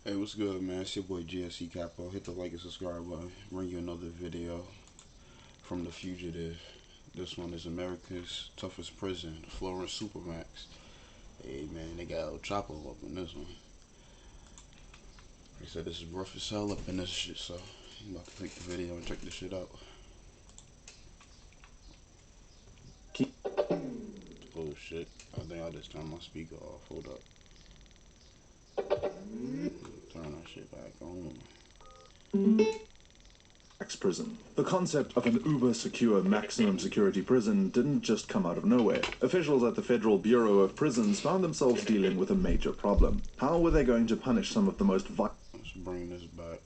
Hey, what's good, man? It's your boy GSECAPONE. Hit the like and subscribe button. Bring you another video from the fugitive. This one is America's toughest prison, Florence Supermax. Hey, man, they got El Chapo up in this one. They said this is rough as hell up in this shit, so I'm about to click the video and check this shit out. Oh shit! I think I just turned my speaker off. Hold up. Turn that shit back on. Prison. The concept of an uber-secure maximum security prison didn't just come out of nowhere. Officials at the Federal Bureau of Prisons found themselves dealing with a major problem. How were they going to punish some of the most violent? Let's bring this back.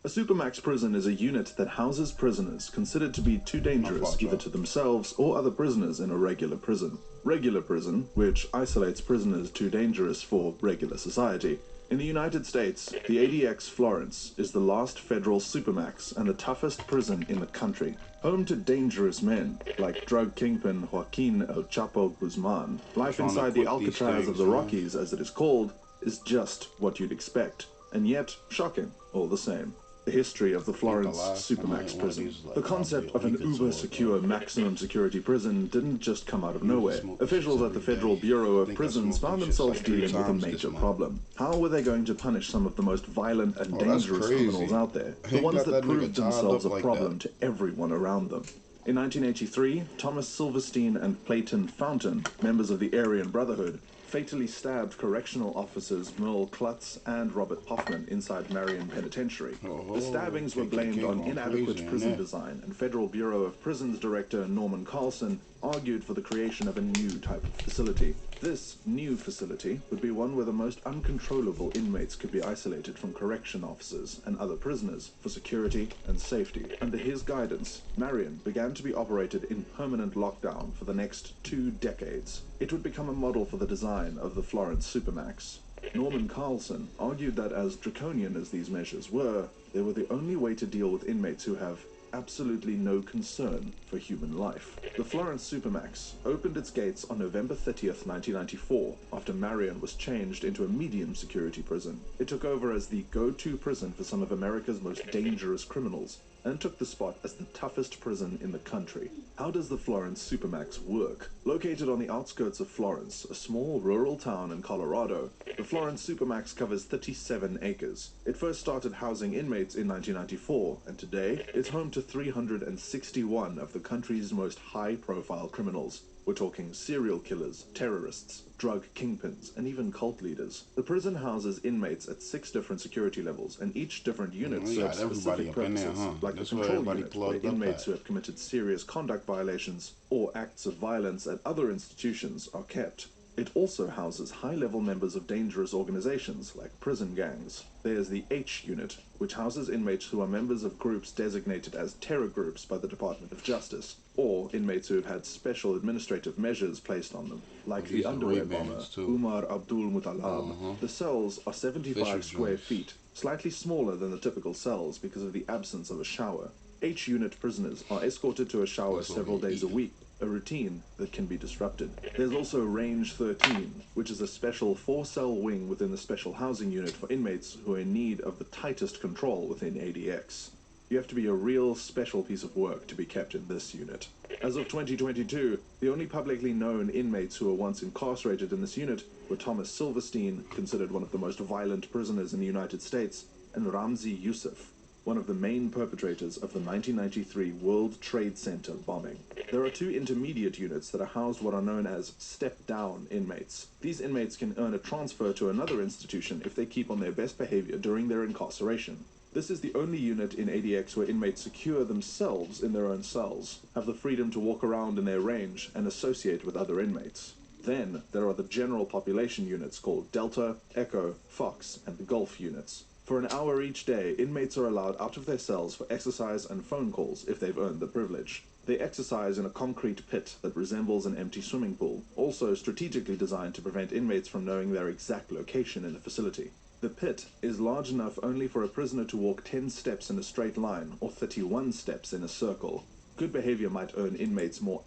A Supermax prison is a unit that houses prisoners considered to be too dangerous either to themselves or other prisoners in a regular prison. Regular prison, which isolates prisoners too dangerous for regular society. In the United States, the ADX Florence is the last federal Supermax and the toughest prison in the country. Home to dangerous men, like drug kingpin Joaquin El Chapo Guzman, life inside the Alcatraz of the Rockies, as it is called, is just what you'd expect, and yet shocking all the same. The history of the Florence Supermax prison. The concept of an uber-secure maximum security prison didn't just come out of nowhere. Officials at the Federal Bureau of Prisons found themselves dealing with a major problem. How were they going to punish some of the most violent and dangerous criminals out there? The ones that proved themselves a problem to everyone around them. In 1983, Thomas Silverstein and Clayton Fountain, members of the Aryan Brotherhood, fatally stabbed correctional officers Merle Klutz and Robert Hoffman inside Marion Penitentiary. The stabbings were blamed on inadequate prison design, and Federal Bureau of Prisons Director Norman Carlson argued for the creation of a new type of facility. This new facility would be one where the most uncontrollable inmates could be isolated from correction officers and other prisoners for security and safety. Under his guidance, Marion began to be operated in permanent lockdown for the next 2 decades. It would become a model for the design of the Florence Supermax. Norman Carlson argued that as draconian as these measures were, they were the only way to deal with inmates who have absolutely no concern for human life. The Florence Supermax opened its gates on November 30th, 1994, after Marion was changed into a medium security prison. It took over as the go-to prison for some of America's most dangerous criminals, and took the spot as the toughest prison in the country. How does the Florence Supermax work? Located on the outskirts of Florence, a small rural town in Colorado, the Florence Supermax covers 37 acres. It first started housing inmates in 1994, and today it's home to 361 of the country's most high-profile criminals. We're talking serial killers, terrorists, drug kingpins, and even cult leaders. The prison houses inmates at 6 different security levels, and each different unit serves specific purposes, like the control unit, where inmates who have committed serious conduct violations or acts of violence at other institutions are kept. It also houses high-level members of dangerous organizations, like prison gangs. There's the H unit, which houses inmates who are members of groups designated as terror groups by the Department of Justice, or inmates who have had special administrative measures placed on them, like the underwear bomber, Umar Abdul Muttalab. The cells are 75 square feet, slightly smaller than the typical cells because of the absence of a shower. H-unit prisoners are escorted to a shower several days a week, a routine that can be disrupted. There's also Range 13, which is a special 4-cell wing within the special housing unit for inmates who are in need of the tightest control within ADX. You have to be a real special piece of work to be kept in this unit. As of 2022, the only publicly known inmates who were once incarcerated in this unit were Thomas Silverstein, considered one of the most violent prisoners in the United States, and Ramzi Youssef, one of the main perpetrators of the 1993 World Trade Center bombing. There are 2 intermediate units that are housed what are known as step-down inmates. These inmates can earn a transfer to another institution if they keep on their best behavior during their incarceration. This is the only unit in ADX where inmates secure themselves in their own cells, have the freedom to walk around in their range, and associate with other inmates. Then, there are the general population units called Delta, Echo, Fox, and the Gulf units. For an hour each day, inmates are allowed out of their cells for exercise and phone calls if they've earned the privilege. They exercise in a concrete pit that resembles an empty swimming pool, also strategically designed to prevent inmates from knowing their exact location in the facility. The pit is large enough only for a prisoner to walk 10 steps in a straight line or 31 steps in a circle. Good behavior might earn inmates more.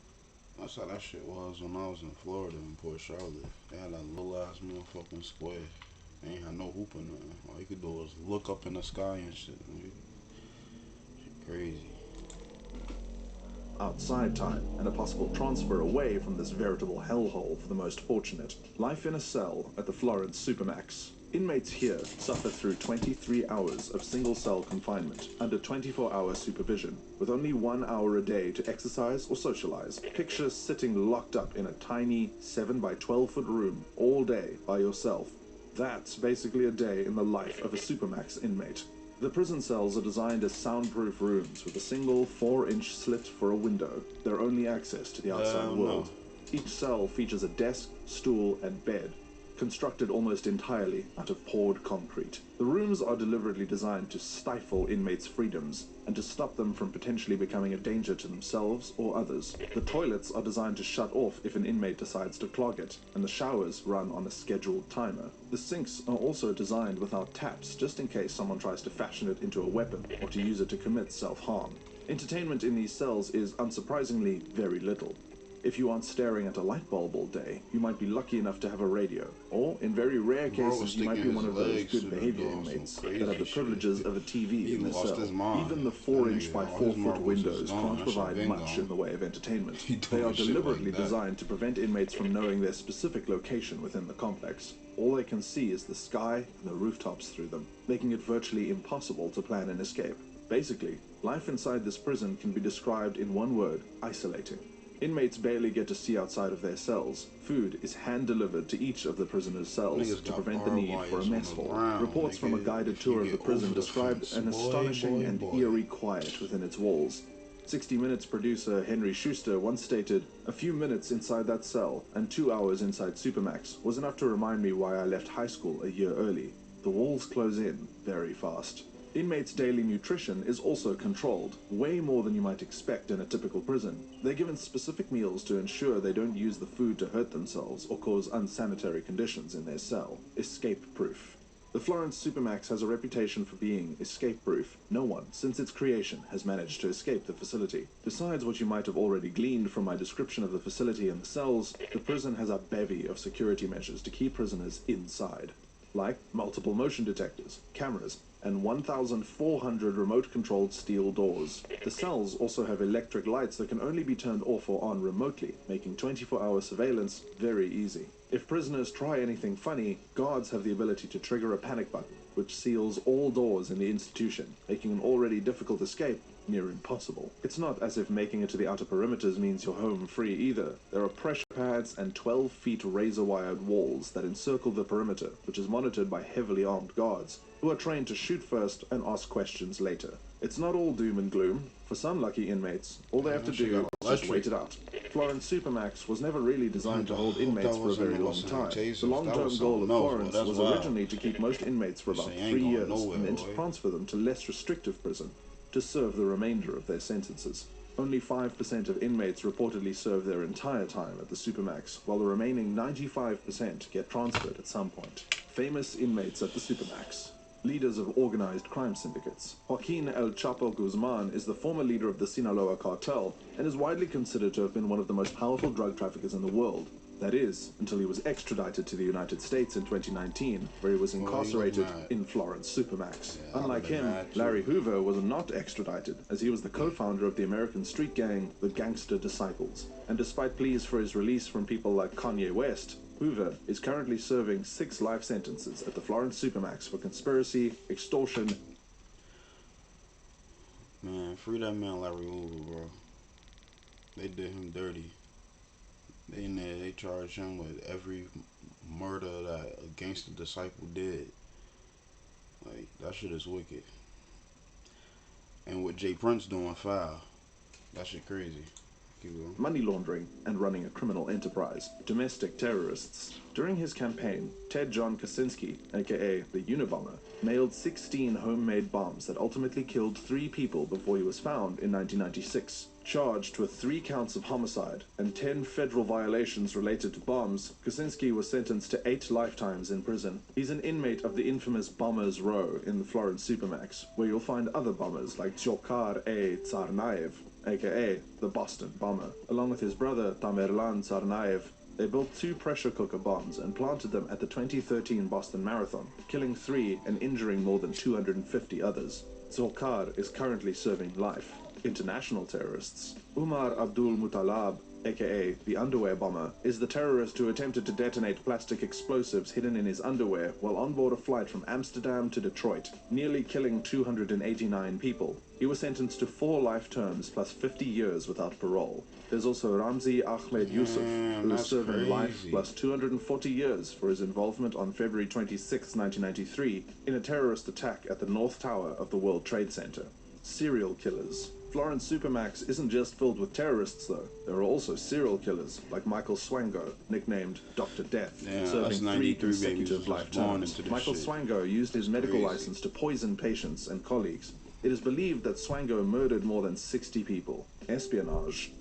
That's how that shit was when I was in Florida in Port Charlotte. They had that little ass motherfucking square. They ain't had no hoop or nothing. All you could do was look up in the sky and shit. Shit crazy. Outside time, and a possible transfer away from this veritable hellhole for the most fortunate. Life in a cell at the Florence Supermax. Inmates here suffer through 23 hours of single-cell confinement under 24-hour supervision, with only 1 hour a day to exercise or socialize. Picture sitting locked up in a tiny 7 by 12-foot room all day by yourself. That's basically a day in the life of a Supermax inmate. The prison cells are designed as soundproof rooms with a single 4-inch slit for a window, their only access to the outside world. Each cell features a desk, stool, and bed, constructed almost entirely out of poured concrete. The rooms are deliberately designed to stifle inmates' freedoms and to stop them from potentially becoming a danger to themselves or others. The toilets are designed to shut off if an inmate decides to clog it, and the showers run on a scheduled timer. The sinks are also designed without taps, just in case someone tries to fashion it into a weapon or to use it to commit self-harm. Entertainment in these cells is, unsurprisingly, very little. If you aren't staring at a light bulb all day, you might be lucky enough to have a radio. Or, in very rare cases, you might be one of those good behavior inmates that have the privileges of a TV in the cell. Even the 4-inch by 4-foot windows can't provide much in the way of entertainment. They are deliberately designed to prevent inmates from knowing their specific location within the complex. All they can see is the sky and the rooftops through them, making it virtually impossible to plan an escape. Basically, life inside this prison can be described in one word: isolating. Inmates barely get to see outside of their cells. Food is hand-delivered to each of the prisoners' cells to prevent the need for a mess hall. Reports from a guided tour of the prison described an astonishing and eerie quiet within its walls. 60 Minutes producer Henry Schuster once stated, "A few minutes inside that cell and 2 hours inside Supermax was enough to remind me why I left high school a year early. The walls close in very fast." Inmates' daily nutrition is also controlled, way more than you might expect in a typical prison. They're given specific meals to ensure they don't use the food to hurt themselves or cause unsanitary conditions in their cell. Escape-proof. The Florence Supermax has a reputation for being escape-proof. No one, since its creation, has managed to escape the facility. Besides what you might have already gleaned from my description of the facility and the cells, the prison has a bevy of security measures to keep prisoners inside, like multiple motion detectors, cameras, and 1,400 remote-controlled steel doors. The cells also have electric lights that can only be turned off or on remotely, making 24-hour surveillance very easy. If prisoners try anything funny, guards have the ability to trigger a panic button, which seals all doors in the institution, making an already difficult escape near impossible. It's not as if making it to the outer perimeters means you're home free either. There are pressure pads and 12-feet razor-wired walls that encircle the perimeter, which is monitored by heavily armed guards, who are trained to shoot first and ask questions later. It's not all doom and gloom. For some lucky inmates, all they have to do is just wait it out. Florence Supermax was never really designed to hold inmates for a very long time. The long-term goal of Florence was originally to keep most inmates for about 3 years, and then to transfer them to less restrictive prison to serve the remainder of their sentences. Only 5% of inmates reportedly serve their entire time at the Supermax, while the remaining 95% get transferred at some point. Famous inmates at the Supermax. Leaders of organized crime syndicates. Joaquin El Chapo Guzman is the former leader of the Sinaloa cartel and is widely considered to have been one of the most powerful drug traffickers in the world. That is, until he was extradited to the United States in 2019, where he was incarcerated in Florence Supermax. Unlike him, Larry Hoover was not extradited, as he was the co-founder of the American street gang, the Gangster Disciples. And despite pleas for his release from people like Kanye West, Hoover is currently serving 6 life sentences at the Florence Supermax for conspiracy, extortion. Man, free that man Larry Hoover, bro. They did him dirty. They in there, they charged him with every murder that a gangster disciple did. Like, that shit is wicked. And what Jay Prince doing foul. That shit crazy. Money laundering and running a criminal enterprise. Domestic terrorists. During his campaign, Ted John Kaczynski, aka the Unabomber, mailed 16 homemade bombs that ultimately killed 3 people before he was found in 1996. Charged with 3 counts of homicide and 10 federal violations related to bombs, Kaczynski was sentenced to 8 lifetimes in prison. He's an inmate of the infamous Bombers Row in the Florence Supermax, where you'll find other bombers like Dzhokhar A. Tsarnaev, aka the Boston Bomber, along with his brother Tamerlan Tsarnaev, They built 2 pressure cooker bombs and planted them at the 2013 Boston Marathon, killing 3 and injuring more than 250 others. Dzhokhar is currently serving life. International terrorists. Umar Abdul Muttalab, aka the underwear bomber, is the terrorist who attempted to detonate plastic explosives hidden in his underwear while on board a flight from Amsterdam to Detroit, nearly killing 289 people. He was sentenced to 4 life terms plus 50 years without parole. There's also Ramzi Ahmed Yusuf, who is serving life plus 240 years for his involvement on February 26, 1993, in a terrorist attack at the North Tower of the World Trade Center. Serial killers. Florence Supermax isn't just filled with terrorists, though. There are also serial killers, like Michael Swango, nicknamed Dr. Death, serving 3 consecutive life terms. Michael Swango used his medical license to poison patients and colleagues. It is believed that Swango murdered more than 60 people. Espionage.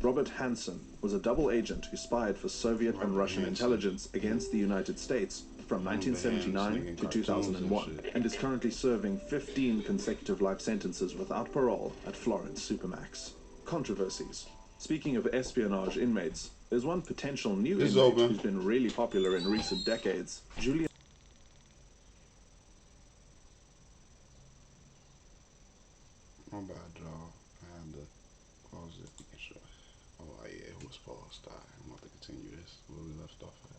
Robert Hansen was a double agent who spied for Soviet and Russian intelligence against the United States from 1979 to 2001, and is currently serving 15 consecutive life sentences without parole at Florence Supermax. Controversies. Speaking of espionage inmates, there's one potential new inmate who's been really popular in recent decades, Julian. My bad, y'all. I had to pause it. Oh, yeah, it was paused. I'm about to continue this where we left off at.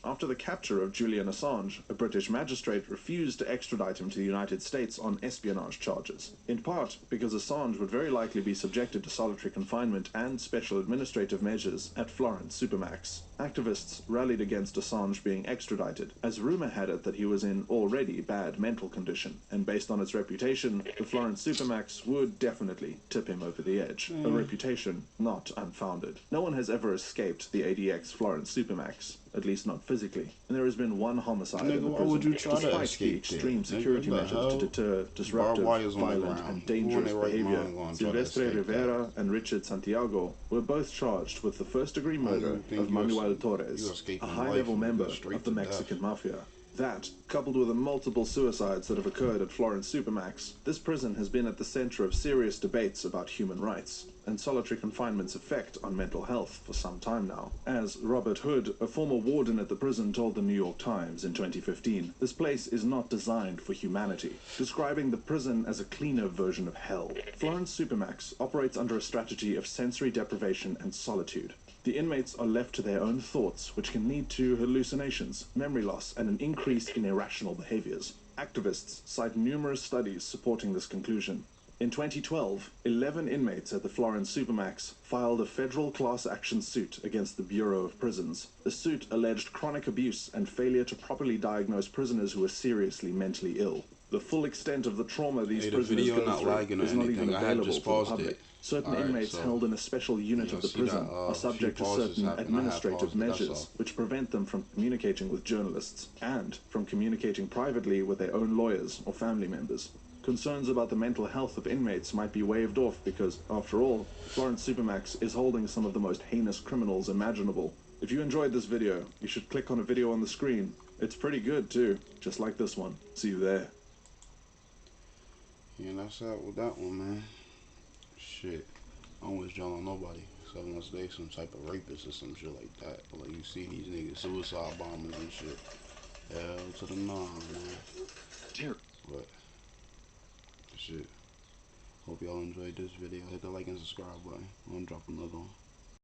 After the capture of Julian Assange, a British magistrate refused to extradite him to the United States on espionage charges, in part because Assange would very likely be subjected to solitary confinement and special administrative measures at Florence Supermax. Activists rallied against Assange being extradited, as rumor had it that he was in already bad mental condition, and based on its reputation, the Florence Supermax would definitely tip him over the edge. A reputation not unfounded. No one has ever escaped the ADX Florence Supermax, at least not physically, and there has been 1 homicide in the prison, despite the extreme security measures to deter disruptive, violent, and dangerous behavior. Silvestre Rivera and Richard Santiago were both charged with the first-degree murder of Manuel Torres, a high-level member of the Mexican Mafia. That, coupled with the multiple suicides that have occurred at Florence Supermax, this prison has been at the center of serious debates about human rights and solitary confinement's effect on mental health for some time now. As Robert Hood, a former warden at the prison, told the New York Times in 2015, this place is not designed for humanity, describing the prison as a cleaner version of hell. Florence Supermax operates under a strategy of sensory deprivation and solitude. The inmates are left to their own thoughts, which can lead to hallucinations, memory loss, and an increase in irrational behaviors. Activists cite numerous studies supporting this conclusion. In 2012, 11 inmates at the Florence Supermax filed a federal class action suit against the Bureau of Prisons. The suit alleged chronic abuse and failure to properly diagnose prisoners who were seriously mentally ill. The full extent of the trauma these prisoners go through is not even available to the public. Certain inmates held in a special unit of the prison are subject to certain administrative measures which prevent them from communicating with journalists and from communicating privately with their own lawyers or family members. Concerns about the mental health of inmates might be waved off because, after all, Florence Supermax is holding some of the most heinous criminals imaginable. If you enjoyed this video, you should click on a video on the screen. It's pretty good too, just like this one. See you there. Yeah, that's out with that one, man. Shit. I don't wish jail on nobody. So unless they some type of rapist or some shit like that. But like you see these niggas suicide bombers and shit. Hell to the nah, man. But shit. Hope y'all enjoyed this video. Hit the like and subscribe button. I'm gonna drop another one.